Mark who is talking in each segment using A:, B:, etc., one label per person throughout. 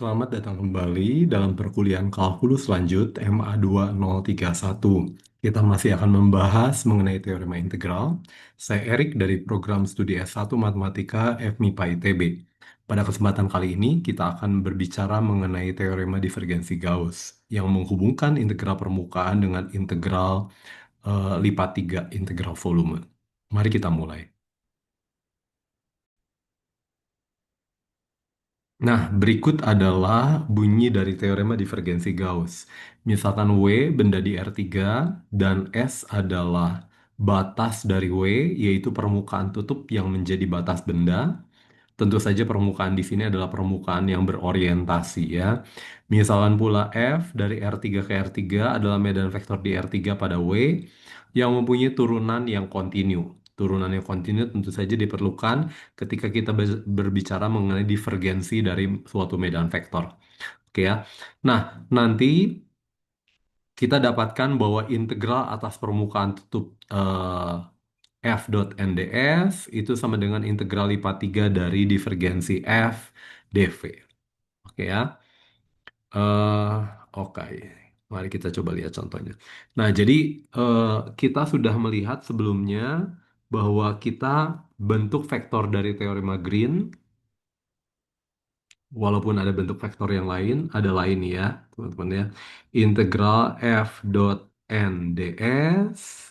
A: Selamat datang kembali dalam perkuliahan kalkulus lanjut MA 2031. Kita masih akan membahas mengenai teorema integral. Saya Erik dari program studi S1 Matematika FMIPA ITB. Pada kesempatan kali ini kita akan berbicara mengenai teorema divergensi Gauss yang menghubungkan integral permukaan dengan integral lipat 3 integral volume. Mari kita mulai. Nah, berikut adalah bunyi dari teorema divergensi Gauss. Misalkan W benda di R3 dan S adalah batas dari W, yaitu permukaan tutup yang menjadi batas benda. Tentu saja permukaan di sini adalah permukaan yang berorientasi ya. Misalkan pula F dari R3 ke R3 adalah medan vektor di R3 pada W yang mempunyai turunan yang kontinu. Turunan yang kontinu tentu saja diperlukan ketika kita berbicara mengenai divergensi dari suatu medan vektor. Oke ya. Nah, nanti kita dapatkan bahwa integral atas permukaan tutup f dot nds itu sama dengan integral lipat 3 dari divergensi f dv. Oke ya. eh oke. Mari kita coba lihat contohnya. Nah, jadi eh, kita sudah melihat sebelumnya bahwa kita bentuk vektor dari teorema Green, walaupun ada bentuk vektor yang lain, ada lain ya, teman-teman ya. Integral f dot nds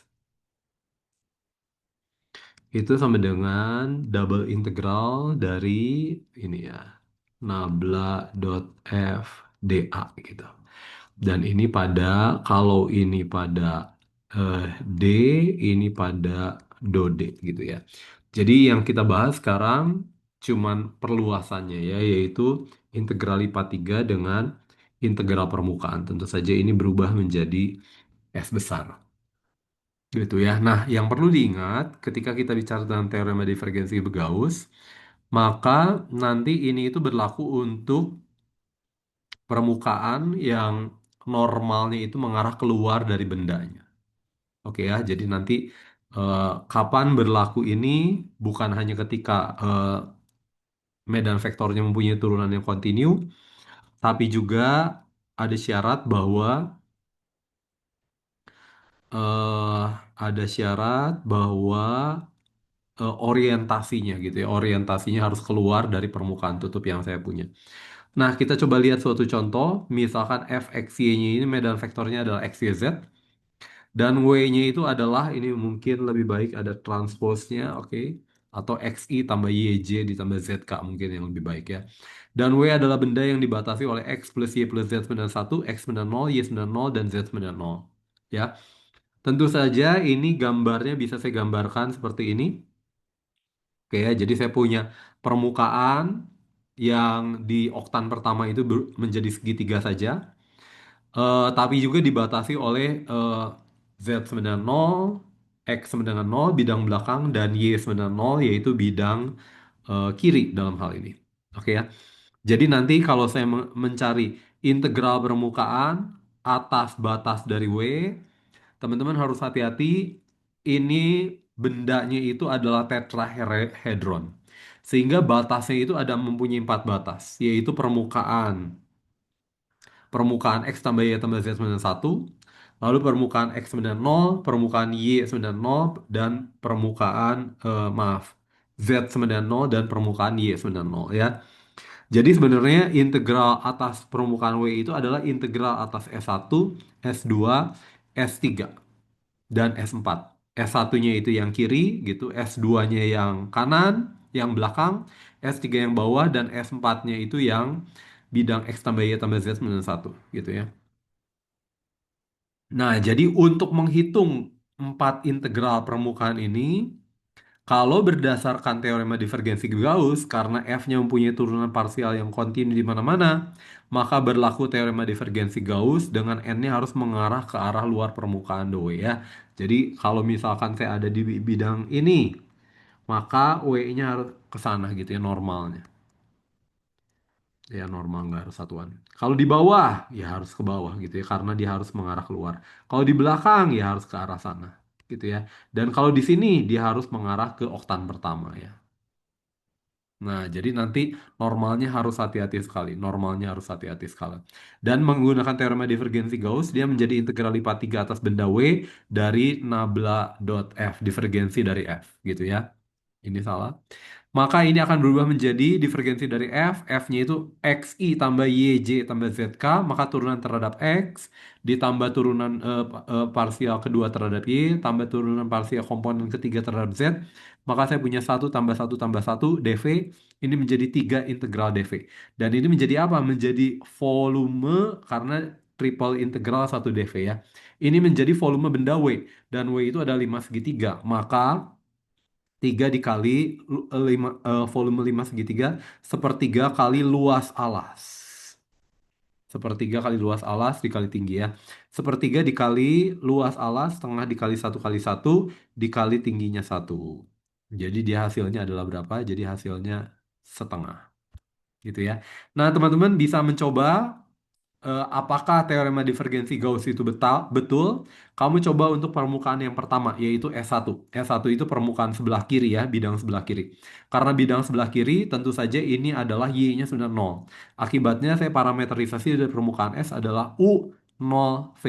A: itu sama dengan double integral dari ini ya, nabla dot f dA gitu. Dan ini pada, kalau ini pada D, ini pada do D gitu ya. Jadi yang kita bahas sekarang cuman perluasannya ya, yaitu integral lipat 3 dengan integral permukaan. Tentu saja ini berubah menjadi S besar. Gitu ya. Nah, yang perlu diingat ketika kita bicara tentang teorema divergensi Gauss, maka nanti ini itu berlaku untuk permukaan yang normalnya itu mengarah keluar dari bendanya. Oke ya, jadi nanti kapan berlaku ini bukan hanya ketika medan vektornya mempunyai turunan yang kontinu, tapi juga ada syarat bahwa eh, orientasinya gitu ya, orientasinya harus keluar dari permukaan tutup yang saya punya. Nah, kita coba lihat suatu contoh, misalkan f x y-nya ini medan vektornya adalah x, y, z, dan w-nya itu adalah, ini mungkin lebih baik ada transposnya, oke, atau xi tambah yj ditambah zk mungkin yang lebih baik ya. Dan w adalah benda yang dibatasi oleh x plus y plus z sembilan satu, x sembilan nol, y sembilan nol, dan z sembilan nol. Ya, tentu saja ini gambarnya bisa saya gambarkan seperti ini. Oke ya, jadi saya punya permukaan yang di oktan pertama itu menjadi segitiga saja, tapi juga dibatasi oleh Z sama dengan 0, X sama dengan 0, bidang belakang, dan Y sama dengan 0, yaitu bidang kiri dalam hal ini. Oke ya, jadi nanti kalau saya mencari integral permukaan atas batas dari W, teman-teman harus hati-hati, ini bendanya itu adalah tetrahedron. Sehingga batasnya itu ada mempunyai 4 batas, yaitu permukaan X tambah Y tambah Z sama dengan 1, lalu permukaan X sama dengan 0, permukaan Y sama dengan 0, dan Z sama dengan 0 dan permukaan Y sama dengan 0 ya. Jadi sebenarnya integral atas permukaan W itu adalah integral atas S1, S2, S3 dan S4. S1-nya itu yang kiri gitu, S2-nya yang kanan, yang belakang, S3 yang bawah, dan S4-nya itu yang bidang X tambah Y tambah Z minus 1 gitu ya. Nah, jadi untuk menghitung 4 integral permukaan ini, kalau berdasarkan teorema divergensi Gauss, karena F-nya mempunyai turunan parsial yang kontinu di mana-mana, maka berlaku teorema divergensi Gauss dengan N-nya harus mengarah ke arah luar permukaan doi ya. Jadi kalau misalkan saya ada di bidang ini, maka W-nya harus ke sana gitu ya normalnya. Ya normal nggak harus satuan. Kalau di bawah, ya harus ke bawah gitu ya, karena dia harus mengarah keluar. Kalau di belakang, ya harus ke arah sana gitu ya. Dan kalau di sini, dia harus mengarah ke oktan pertama ya. Nah, jadi nanti normalnya harus hati-hati sekali. Normalnya harus hati-hati sekali. Dan menggunakan teorema divergensi Gauss, dia menjadi integral lipat 3 atas benda W dari nabla dot F, divergensi dari F, gitu ya. Ini salah. Maka ini akan berubah menjadi divergensi dari F. F-nya itu XI tambah YJ tambah ZK. Maka turunan terhadap X ditambah turunan parsial kedua terhadap Y tambah turunan parsial komponen ketiga terhadap Z. Maka saya punya satu tambah satu dV. Ini menjadi 3 integral dV. Dan ini menjadi apa? Menjadi volume karena triple integral satu dV ya. Ini menjadi volume benda W. Dan W itu ada 5 segitiga. Maka 3 dikali volume 5 segitiga sepertiga kali luas alas. Sepertiga kali luas alas dikali tinggi ya. Sepertiga dikali luas alas setengah dikali satu kali satu dikali tingginya satu. Jadi dia hasilnya adalah berapa? Jadi hasilnya setengah gitu ya. Nah teman-teman bisa mencoba apakah teorema divergensi Gauss itu betul? Kamu coba untuk permukaan yang pertama, yaitu S1. S1 itu permukaan sebelah kiri ya, bidang sebelah kiri. Karena bidang sebelah kiri, tentu saja ini adalah Y-nya sudah 0. Akibatnya saya parameterisasi dari permukaan S adalah U0V.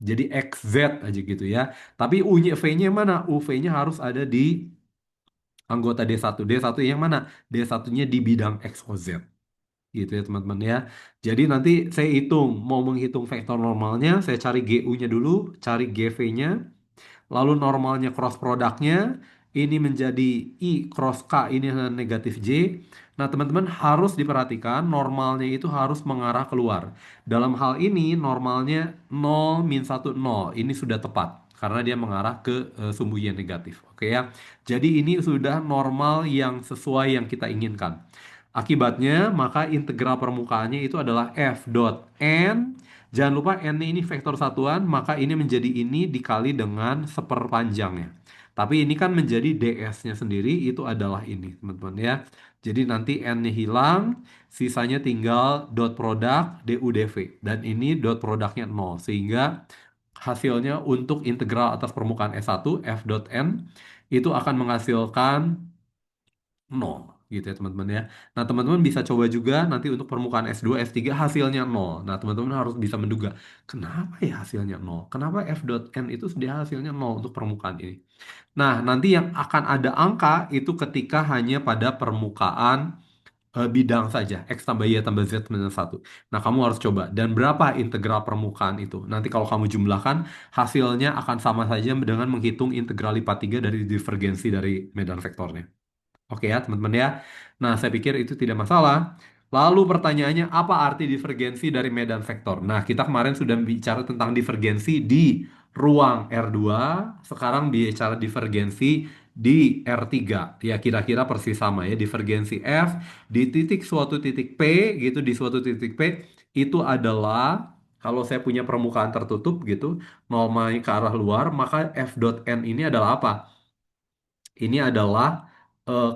A: Jadi XZ aja gitu ya. Tapi U-nya V-nya mana? U-V-nya harus ada di anggota D1. D1 yang mana? D1-nya di bidang XOZ gitu ya teman-teman ya. Jadi nanti saya hitung, mau menghitung vektor normalnya, saya cari GU-nya dulu, cari GV-nya, lalu normalnya cross produknya, ini menjadi I cross K, ini adalah negatif J. Nah teman-teman harus diperhatikan, normalnya itu harus mengarah keluar. Dalam hal ini normalnya 0 min 1 0, ini sudah tepat. Karena dia mengarah ke sumbu yang negatif. Oke ya. Jadi ini sudah normal yang sesuai yang kita inginkan. Akibatnya, maka integral permukaannya itu adalah f dot n. Jangan lupa n ini vektor satuan, maka ini menjadi ini dikali dengan seperpanjangnya. Tapi ini kan menjadi ds-nya sendiri, itu adalah ini, teman-teman ya. Jadi nanti n-nya hilang, sisanya tinggal dot produk du dv. Dan ini dot produknya 0, sehingga hasilnya untuk integral atas permukaan S1, f dot n, itu akan menghasilkan nol gitu ya teman-teman ya. Nah teman-teman bisa coba juga nanti untuk permukaan S2, S3 hasilnya nol. Nah teman-teman harus bisa menduga kenapa ya hasilnya nol? Kenapa F dot N itu dia hasilnya nol untuk permukaan ini? Nah nanti yang akan ada angka itu ketika hanya pada permukaan bidang saja X tambah Y tambah Z minus 1. Nah kamu harus coba. Dan berapa integral permukaan itu? Nanti kalau kamu jumlahkan hasilnya akan sama saja dengan menghitung integral lipat 3 dari divergensi dari medan vektornya. Oke ya, teman-teman ya. Nah, saya pikir itu tidak masalah. Lalu pertanyaannya, apa arti divergensi dari medan vektor? Nah, kita kemarin sudah bicara tentang divergensi di ruang R2, sekarang bicara divergensi di R3. Ya, kira-kira persis sama ya. Divergensi F di titik suatu titik P, gitu, di suatu titik P, itu adalah, kalau saya punya permukaan tertutup gitu, normanya ke arah luar, maka F dot N ini adalah apa? Ini adalah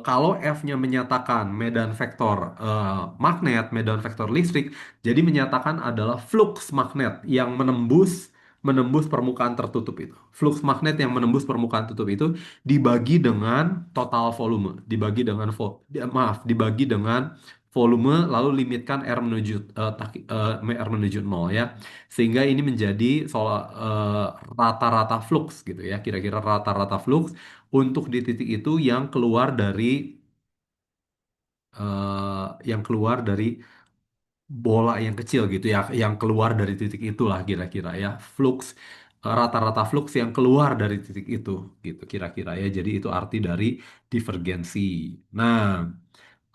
A: kalau F-nya menyatakan medan vektor magnet, medan vektor listrik, jadi menyatakan adalah flux magnet yang menembus menembus permukaan tertutup itu. Flux magnet yang menembus permukaan tertutup itu dibagi dengan total volume, dibagi dengan dibagi dengan volume lalu limitkan R menuju R menuju 0 ya. Sehingga ini menjadi rata-rata flux gitu ya, kira-kira rata-rata flux untuk di titik itu yang keluar dari bola yang kecil gitu ya, yang keluar dari titik itulah kira-kira ya, flux rata-rata flux yang keluar dari titik itu gitu kira-kira ya. Jadi itu arti dari divergensi. Nah,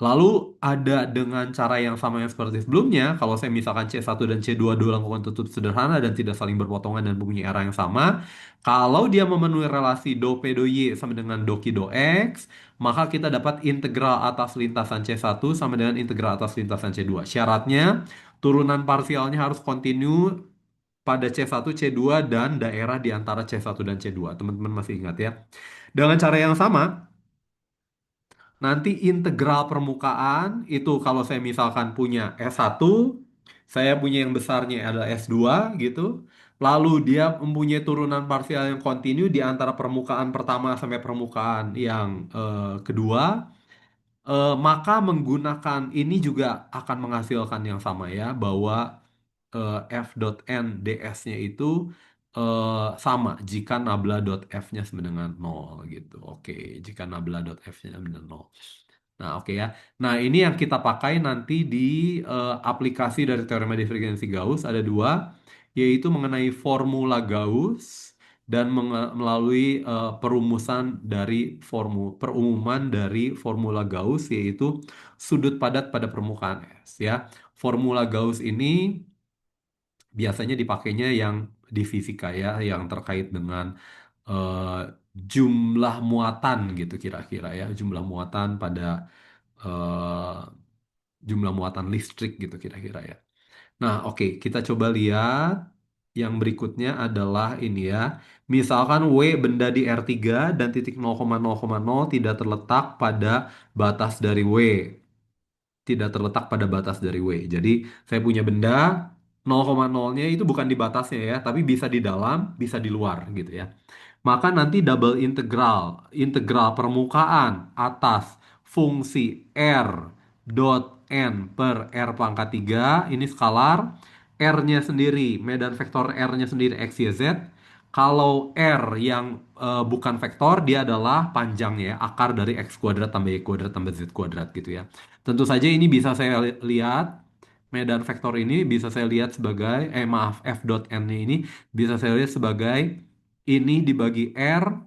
A: lalu ada dengan cara yang sama yang seperti sebelumnya, kalau saya misalkan C1 dan C2 dua lakukan tutup sederhana dan tidak saling berpotongan dan mempunyai arah yang sama, kalau dia memenuhi relasi do P do Y sama dengan do Q do X, maka kita dapat integral atas lintasan C1 sama dengan integral atas lintasan C2. Syaratnya, turunan parsialnya harus kontinu pada C1, C2, dan daerah di antara C1 dan C2. Teman-teman masih ingat ya? Dengan cara yang sama, nanti integral permukaan itu kalau saya misalkan punya S1, saya punya yang besarnya adalah S2 gitu. Lalu dia mempunyai turunan parsial yang kontinu di antara permukaan pertama sampai permukaan yang kedua. Maka menggunakan ini juga akan menghasilkan yang sama ya, bahwa f.n ds-nya itu sama jika nabla.f-nya sama dengan nol gitu. Oke, jika nabla.f-nya sama dengan nol. Nah, oke ya. Nah, ini yang kita pakai nanti di aplikasi dari teorema divergensi Gauss ada dua, yaitu mengenai formula Gauss dan melalui perumusan dari perumuman dari formula Gauss, yaitu sudut padat pada permukaan es ya. Formula Gauss ini biasanya dipakainya yang di fisika ya, yang terkait dengan eh, jumlah muatan gitu kira-kira ya, jumlah muatan pada eh, jumlah muatan listrik gitu kira-kira ya. Nah, oke, kita coba lihat yang berikutnya adalah ini ya. Misalkan W benda di R3 dan titik 0,0,0 tidak terletak pada batas dari W. Tidak terletak pada batas dari W. Jadi, saya punya benda 0,0-nya itu bukan di batasnya ya, tapi bisa di dalam, bisa di luar gitu ya. Maka nanti double integral, integral permukaan atas fungsi R dot N per R pangkat 3, ini skalar, R-nya sendiri, medan vektor R-nya sendiri X, Y, Z. Kalau R yang bukan vektor, dia adalah panjangnya ya, akar dari X kuadrat tambah Y kuadrat tambah Z kuadrat gitu ya. Tentu saja ini bisa saya lihat, medan vektor ini bisa saya lihat sebagai, maaf, F dot N-nya ini bisa saya lihat sebagai ini dibagi R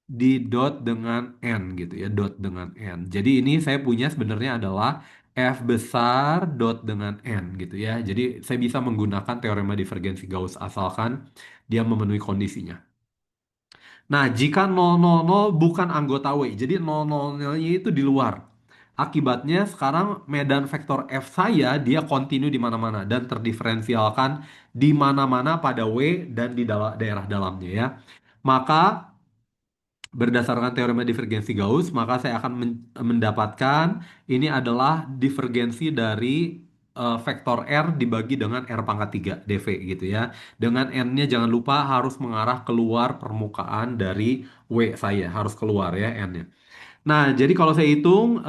A: di dot dengan N gitu ya, dot dengan N. Jadi ini saya punya sebenarnya adalah F besar dot dengan N gitu ya. Jadi saya bisa menggunakan teorema divergensi Gauss asalkan dia memenuhi kondisinya. Nah, jika 000 bukan anggota W, jadi 00-nya itu di luar. Akibatnya sekarang medan vektor F saya dia kontinu di mana-mana dan terdiferensialkan di mana-mana pada W dan di daerah dalamnya ya. Maka berdasarkan teorema divergensi Gauss, maka saya akan mendapatkan ini adalah divergensi dari vektor R dibagi dengan R pangkat 3 dV gitu ya. Dengan N-nya jangan lupa harus mengarah keluar permukaan dari W saya, harus keluar ya N-nya. Nah, jadi kalau saya hitung,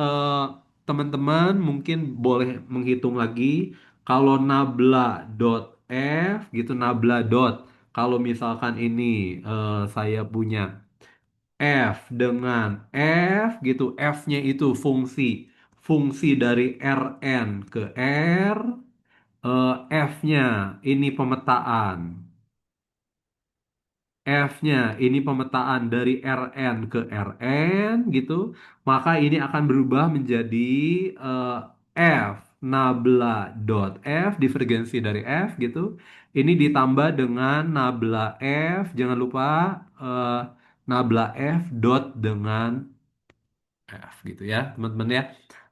A: teman-teman mungkin boleh menghitung lagi kalau nabla dot F gitu, nabla dot. Kalau misalkan ini saya punya F dengan F gitu. F-nya itu fungsi dari Rn ke R. F-nya ini pemetaan. F-nya ini pemetaan dari Rn ke Rn gitu. Maka ini akan berubah menjadi eh, F nabla dot F divergensi dari F gitu. Ini ditambah dengan nabla F. Jangan lupa eh, nabla F dot dengan F gitu ya, teman-teman ya.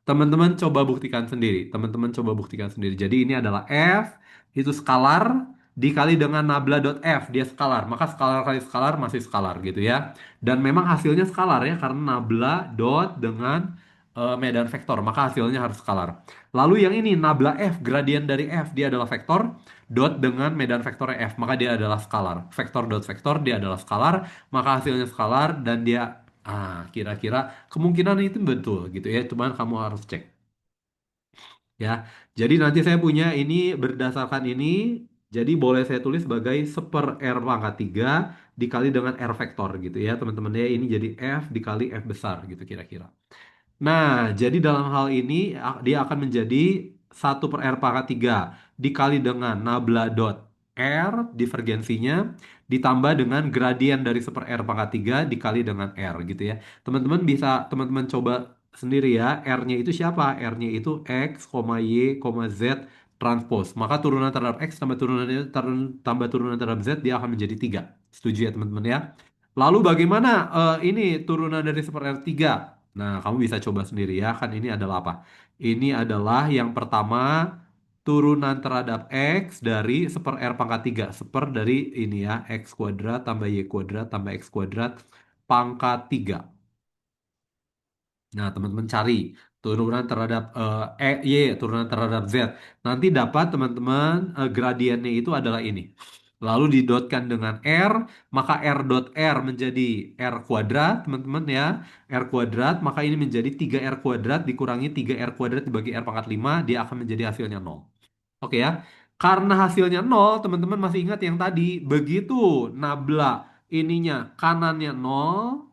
A: Teman-teman coba buktikan sendiri. Teman-teman coba buktikan sendiri. Jadi ini adalah F itu skalar dikali dengan nabla.f dia skalar. Maka skalar kali skalar masih skalar gitu ya. Dan memang hasilnya skalar ya karena nabla dot dengan medan vektor. Maka hasilnya harus skalar. Lalu yang ini nabla f gradien dari f dia adalah vektor dot dengan medan vektor f maka dia adalah skalar. Vektor dot vektor dia adalah skalar maka hasilnya skalar dan dia kira-kira kemungkinan itu betul gitu ya, cuman kamu harus cek ya. Jadi nanti saya punya ini berdasarkan ini, jadi boleh saya tulis sebagai seper R pangkat 3 dikali dengan R vektor gitu ya teman-teman ya. Ini jadi F dikali F besar gitu kira-kira. Nah, jadi dalam hal ini dia akan menjadi 1/r pangkat 3 dikali dengan nabla dot R divergensinya ditambah dengan gradien dari 1/r pangkat 3 dikali dengan R gitu ya. Teman-teman bisa teman-teman coba sendiri ya. R-nya itu siapa? R-nya itu X, Y, Z transpose. Maka turunan terhadap X tambah turunan terhadap Z dia akan menjadi 3. Setuju ya teman-teman ya? Lalu bagaimana ini turunan dari 1/r3? Nah, kamu bisa coba sendiri ya, kan ini adalah apa? Ini adalah yang pertama turunan terhadap X dari 1/r pangkat 3. Seper dari ini ya, X kuadrat tambah Y kuadrat tambah X kuadrat pangkat 3. Nah, teman-teman cari turunan terhadap Y, turunan terhadap Z. Nanti dapat teman-teman gradiennya itu adalah ini. lalu didotkan dengan R, maka R dot R menjadi R kuadrat, teman-teman ya. R kuadrat, maka ini menjadi 3R kuadrat dikurangi 3R kuadrat dibagi R pangkat 5, dia akan menjadi hasilnya nol. Oke ya. Karena hasilnya nol, teman-teman masih ingat yang tadi, begitu nabla ininya kanannya nol,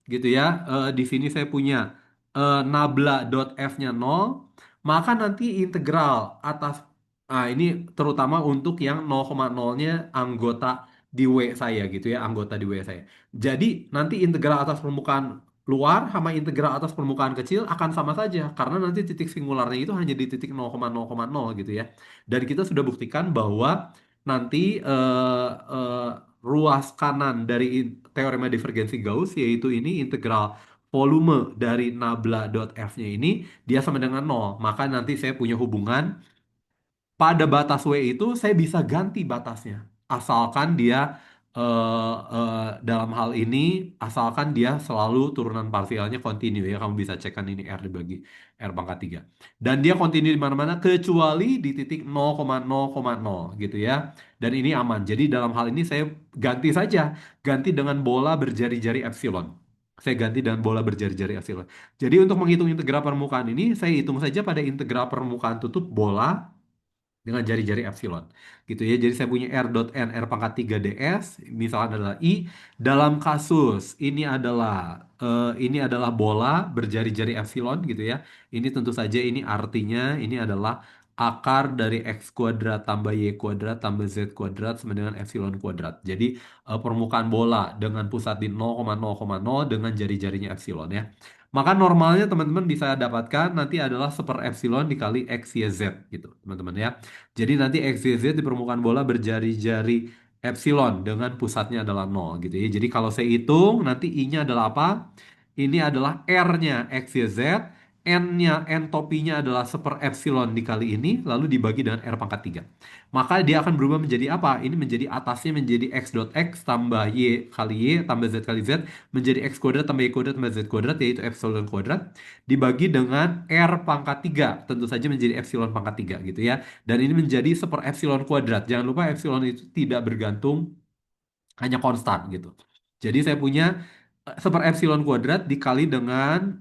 A: gitu ya. Di sini saya punya nabla.f-nya nol, maka nanti integral atas, ini terutama untuk yang 0,0-nya anggota di W saya gitu ya, anggota di W saya. Jadi nanti integral atas permukaan luar sama integral atas permukaan kecil akan sama saja karena nanti titik singularnya itu hanya di titik 0,0,0 gitu ya. Dan kita sudah buktikan bahwa nanti ruas kanan dari teorema divergensi Gauss yaitu ini integral volume dari nabla.f-nya ini dia sama dengan nol. Maka nanti saya punya hubungan pada batas W itu saya bisa ganti batasnya. Asalkan dia dalam hal ini asalkan dia selalu turunan parsialnya kontinu ya. Kamu bisa cekkan ini R dibagi R pangkat 3. Dan dia kontinu di mana-mana kecuali di titik 0,0,0 gitu ya. Dan ini aman. Jadi dalam hal ini saya ganti saja. Ganti dengan bola berjari-jari epsilon. Saya ganti dengan bola berjari-jari epsilon. Jadi untuk menghitung integral permukaan ini, saya hitung saja pada integral permukaan tutup bola dengan jari-jari epsilon gitu ya. Jadi saya punya R dot N R pangkat 3 ds misalkan adalah I dalam kasus ini adalah bola berjari-jari epsilon gitu ya. Ini tentu saja ini artinya ini adalah akar dari X kuadrat tambah Y kuadrat tambah Z kuadrat sama dengan epsilon kuadrat. Jadi permukaan bola dengan pusat di 0,0,0 dengan jari-jarinya epsilon ya. Maka normalnya teman-teman bisa dapatkan nanti adalah seper epsilon dikali X, Y, Z gitu teman-teman ya. Jadi nanti X, Y, Z di permukaan bola berjari-jari epsilon dengan pusatnya adalah nol gitu ya. Jadi kalau saya hitung nanti I-nya adalah apa? Ini adalah R-nya X, Y, Z. N-nya, entopinya adalah seper epsilon dikali ini, lalu dibagi dengan R pangkat 3. Maka dia akan berubah menjadi apa? Ini menjadi atasnya menjadi X dot X tambah Y kali Y tambah Z kali Z menjadi X kuadrat tambah Y kuadrat tambah Z kuadrat yaitu epsilon kuadrat dibagi dengan R pangkat 3 tentu saja menjadi epsilon pangkat 3 gitu ya. Dan ini menjadi seper epsilon kuadrat. Jangan lupa epsilon itu tidak bergantung, hanya konstan gitu. Jadi saya punya seper epsilon kuadrat dikali dengan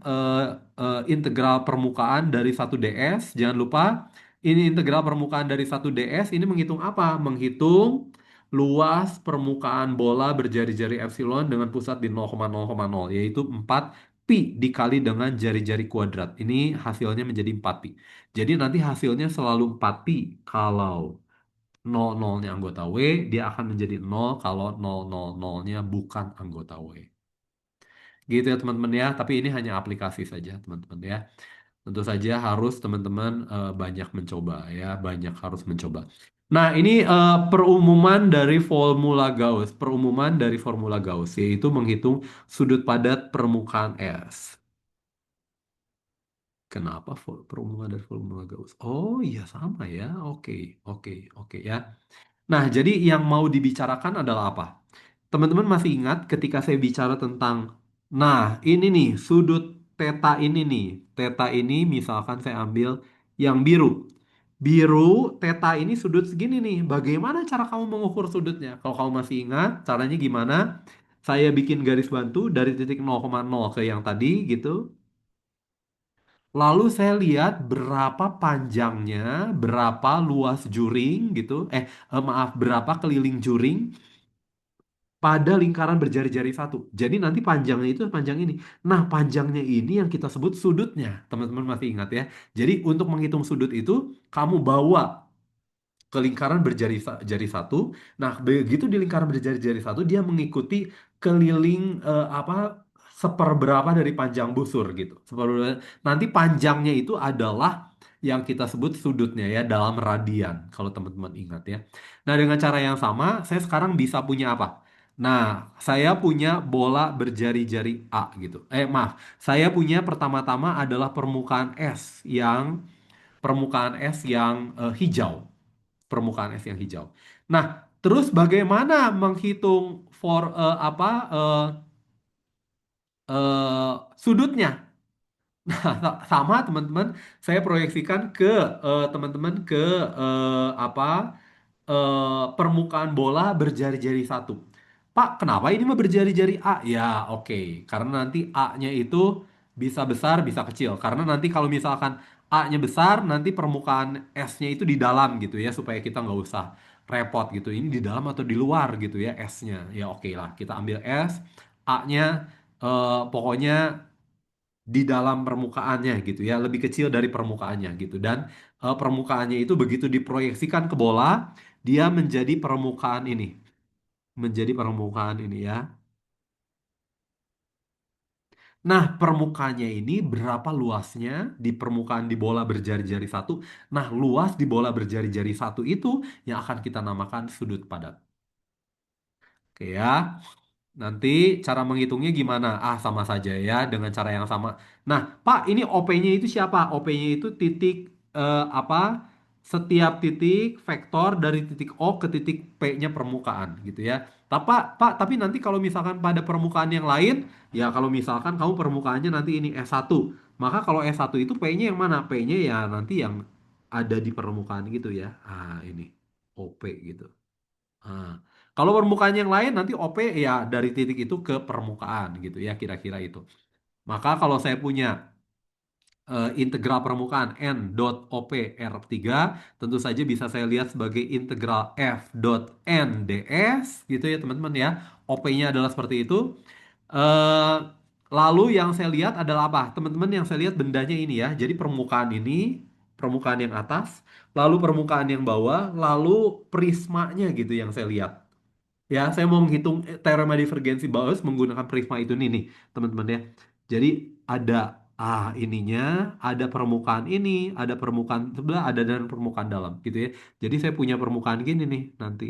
A: integral permukaan dari 1 ds. Jangan lupa ini integral permukaan dari 1 ds ini menghitung apa? Menghitung luas permukaan bola berjari-jari epsilon dengan pusat di 0,0,0 yaitu 4 pi dikali dengan jari-jari kuadrat. Ini hasilnya menjadi 4 pi. Jadi nanti hasilnya selalu 4 pi kalau 00-nya anggota W, dia akan menjadi 0 kalau 000-nya bukan anggota W. Gitu ya teman-teman ya, tapi ini hanya aplikasi saja teman-teman ya. Tentu saja harus teman-teman banyak mencoba ya, banyak harus mencoba. Nah, ini perumuman dari formula Gauss, perumuman dari formula Gauss, yaitu menghitung sudut padat permukaan S. Kenapa perumuman dari formula Gauss? Oh iya sama ya, oke, oke, oke ya. Nah, jadi yang mau dibicarakan adalah apa? Teman-teman masih ingat ketika saya bicara tentang, nah ini nih sudut theta ini nih, theta ini misalkan saya ambil yang biru. Biru, theta ini sudut segini nih. Bagaimana cara kamu mengukur sudutnya? Kalau kamu masih ingat, caranya gimana? Saya bikin garis bantu dari titik 0,0 ke yang tadi gitu. Lalu saya lihat berapa panjangnya, berapa luas juring gitu. Maaf, berapa keliling juring pada lingkaran berjari-jari satu. Jadi nanti panjangnya itu panjang ini. Nah, panjangnya ini yang kita sebut sudutnya. Teman-teman masih ingat ya. Jadi untuk menghitung sudut itu, kamu bawa ke lingkaran berjari satu. Nah, begitu di lingkaran berjari-jari satu, dia mengikuti keliling apa seperberapa dari panjang busur gitu. Nanti panjangnya itu adalah yang kita sebut sudutnya ya dalam radian kalau teman-teman ingat ya. Nah, dengan cara yang sama, saya sekarang bisa punya apa? Nah, saya punya bola berjari-jari A gitu. Maaf, saya punya pertama-tama adalah permukaan es yang hijau, permukaan es yang hijau. Nah, terus bagaimana menghitung sudutnya? Sama teman-teman, saya proyeksikan ke teman-teman ke apa? permukaan bola berjari-jari satu. Pak, kenapa ini mah berjari-jari A? Ya, oke. Karena nanti A-nya itu bisa besar, bisa kecil. Karena nanti kalau misalkan A-nya besar, nanti permukaan S-nya itu di dalam gitu ya, supaya kita nggak usah repot gitu. Ini di dalam atau di luar gitu ya S-nya. Ya oke lah, kita ambil S, A-nya pokoknya di dalam permukaannya gitu ya, lebih kecil dari permukaannya gitu. Dan permukaannya itu begitu diproyeksikan ke bola, dia menjadi permukaan ini, menjadi permukaan ini ya. Nah, permukaannya ini berapa luasnya di permukaan di bola berjari-jari satu? Nah, luas di bola berjari-jari satu itu yang akan kita namakan sudut padat. Oke ya. Nanti cara menghitungnya gimana? Ah, sama saja ya, dengan cara yang sama. Nah, Pak, ini OP-nya itu siapa? OP-nya itu titik apa? Setiap titik vektor dari titik O ke titik P-nya permukaan gitu ya. Pak, tapi nanti kalau misalkan pada permukaan yang lain, ya kalau misalkan kamu permukaannya nanti ini S1, maka kalau S1 itu P-nya yang mana? P-nya ya nanti yang ada di permukaan gitu ya. Ah, ini OP gitu. Ah. Kalau permukaan yang lain nanti OP ya dari titik itu ke permukaan gitu ya kira-kira itu. Maka kalau saya punya integral permukaan n dot OP R3 tentu saja bisa saya lihat sebagai integral F dot n ds gitu ya teman-teman ya. OP-nya adalah seperti itu. Eh, Lalu yang saya lihat adalah apa? Teman-teman yang saya lihat bendanya ini ya. Jadi permukaan ini, permukaan yang atas, lalu permukaan yang bawah, lalu prismanya gitu yang saya lihat. Ya, saya mau menghitung teorema divergensi Bauer menggunakan prisma itu nih, teman-teman ya. Jadi ada ininya, ada permukaan ini, ada permukaan sebelah, ada dan permukaan dalam gitu ya. Jadi saya punya permukaan gini nih nanti.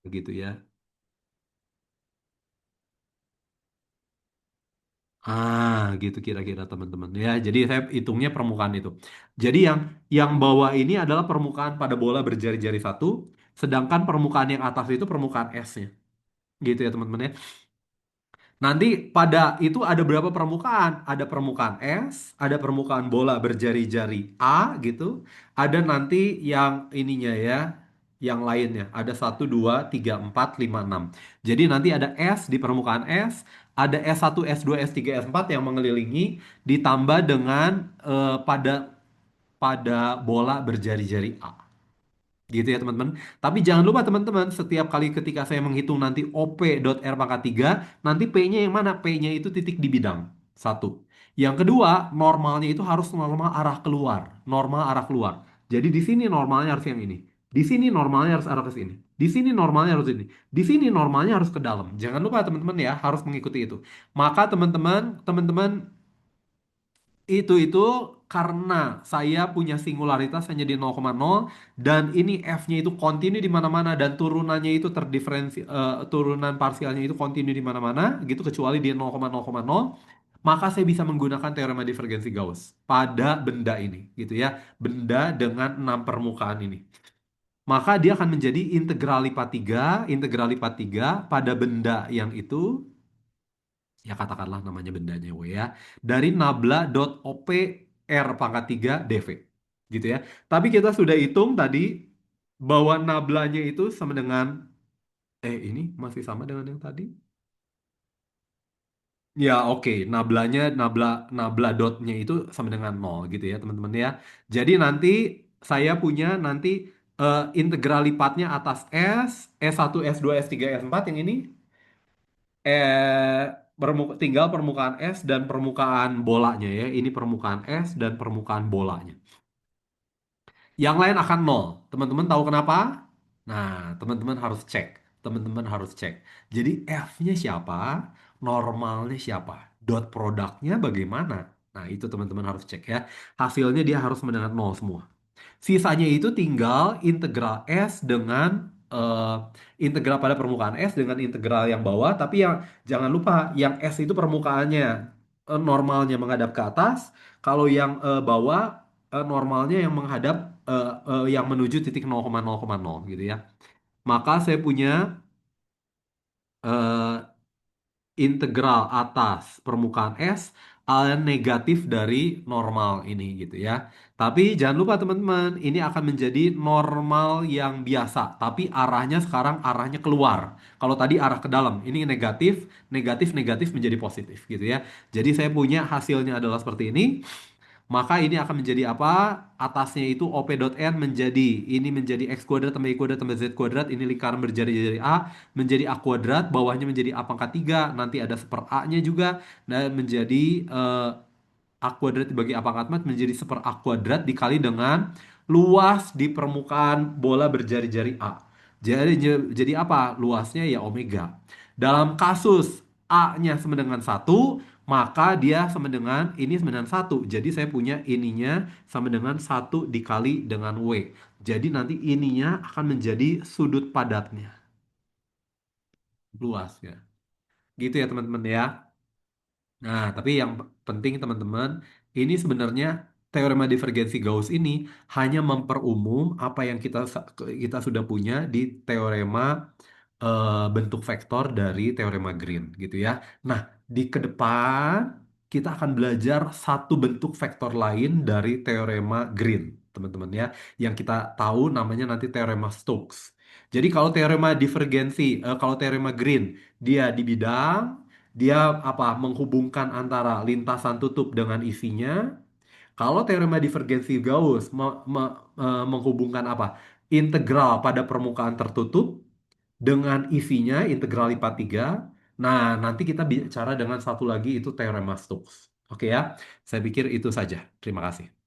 A: Begitu ya. Gitu kira-kira teman-teman ya. Jadi saya hitungnya permukaan itu. Jadi yang bawah ini adalah permukaan pada bola berjari-jari satu, sedangkan permukaan yang atas itu permukaan S-nya. Gitu ya teman-teman ya. Nanti pada itu ada berapa permukaan? Ada permukaan S, ada permukaan bola berjari-jari A gitu. Ada nanti yang ininya ya, yang lainnya. Ada satu, 2, 3, 4, 5, 6. Jadi nanti ada S di permukaan S, ada S1, S2, S3, S4 yang mengelilingi, ditambah dengan pada bola berjari-jari A. Gitu ya teman-teman. Tapi jangan lupa teman-teman, setiap kali ketika saya menghitung nanti OP.R pangkat 3, nanti P-nya yang mana? P-nya itu titik di bidang. Satu. Yang kedua, normalnya itu harus normal arah keluar. Normal arah keluar. Jadi di sini normalnya harus yang ini. Di sini normalnya harus arah ke sini. Di sini normalnya harus ini. Di sini normalnya harus ke dalam. Jangan lupa teman-teman ya, harus mengikuti itu. Maka teman-teman itu karena saya punya singularitas hanya di 0,0 dan ini f-nya itu kontinu di mana-mana dan turunannya itu turunan parsialnya itu kontinu di mana-mana gitu kecuali di 0,0,0 maka saya bisa menggunakan teorema divergensi Gauss pada benda ini gitu ya. Benda dengan 6 permukaan ini. Maka dia akan menjadi integral lipat 3 pada benda yang itu ya katakanlah namanya bendanya W ya, dari nabla.op R pangkat 3 dV. Gitu ya. Tapi kita sudah hitung tadi bahwa nablanya itu sama dengan, ini masih sama dengan yang tadi? Ya oke, nabla dotnya itu sama dengan nol gitu ya teman-teman ya. Jadi nanti saya punya nanti integral lipatnya atas S, S1, S2, S3, S4 yang ini tinggal permukaan es dan permukaan bolanya ya. Ini permukaan es dan permukaan bolanya. Yang lain akan nol. Teman-teman tahu kenapa? Nah, teman-teman harus cek. Teman-teman harus cek. Jadi F-nya siapa? Normalnya siapa? Dot produknya bagaimana? Nah, itu teman-teman harus cek ya. Hasilnya dia harus mendengar nol semua. Sisanya itu tinggal integral S dengan integral pada permukaan S dengan integral yang bawah. Tapi yang jangan lupa, yang S itu permukaannya normalnya menghadap ke atas. Kalau yang bawah normalnya yang menghadap yang menuju titik 0,0,0 gitu ya. Maka saya punya eh, integral atas permukaan S negatif dari normal ini gitu ya. Tapi jangan lupa teman-teman, ini akan menjadi normal yang biasa, tapi arahnya sekarang arahnya keluar. Kalau tadi arah ke dalam, ini negatif, negatif, negatif menjadi positif gitu ya. Jadi saya punya hasilnya adalah seperti ini. Maka ini akan menjadi apa? Atasnya itu op.n menjadi ini menjadi x kuadrat tambah y kuadrat tambah z kuadrat. Ini lingkaran berjari-jari A menjadi a kuadrat. Bawahnya menjadi a pangkat 3. Nanti ada seper A-nya juga. Dan menjadi a kuadrat dibagi a pangkat 4 menjadi seper a kuadrat dikali dengan luas di permukaan bola berjari-jari A. Jadi apa? Luasnya ya omega. Dalam kasus A-nya sama dengan satu, maka dia sama dengan ini sama dengan satu. Jadi saya punya ininya sama dengan satu dikali dengan W. Jadi nanti ininya akan menjadi sudut padatnya. Luas ya. Gitu ya teman-teman ya. Nah, tapi yang penting teman-teman, ini sebenarnya teorema divergensi Gauss ini hanya memperumum apa yang kita sudah punya di teorema bentuk vektor dari teorema Green gitu ya. Nah, di ke depan kita akan belajar satu bentuk vektor lain dari teorema Green, teman-teman ya, yang kita tahu namanya nanti teorema Stokes. Jadi kalau teorema divergensi, kalau teorema Green dia di bidang, dia apa menghubungkan antara lintasan tutup dengan isinya. Kalau teorema divergensi Gauss menghubungkan apa? Integral pada permukaan tertutup dengan isinya integral lipat 3. Nah, nanti kita bicara dengan satu lagi itu teorema Stokes. Oke ya, saya pikir itu saja. Terima kasih.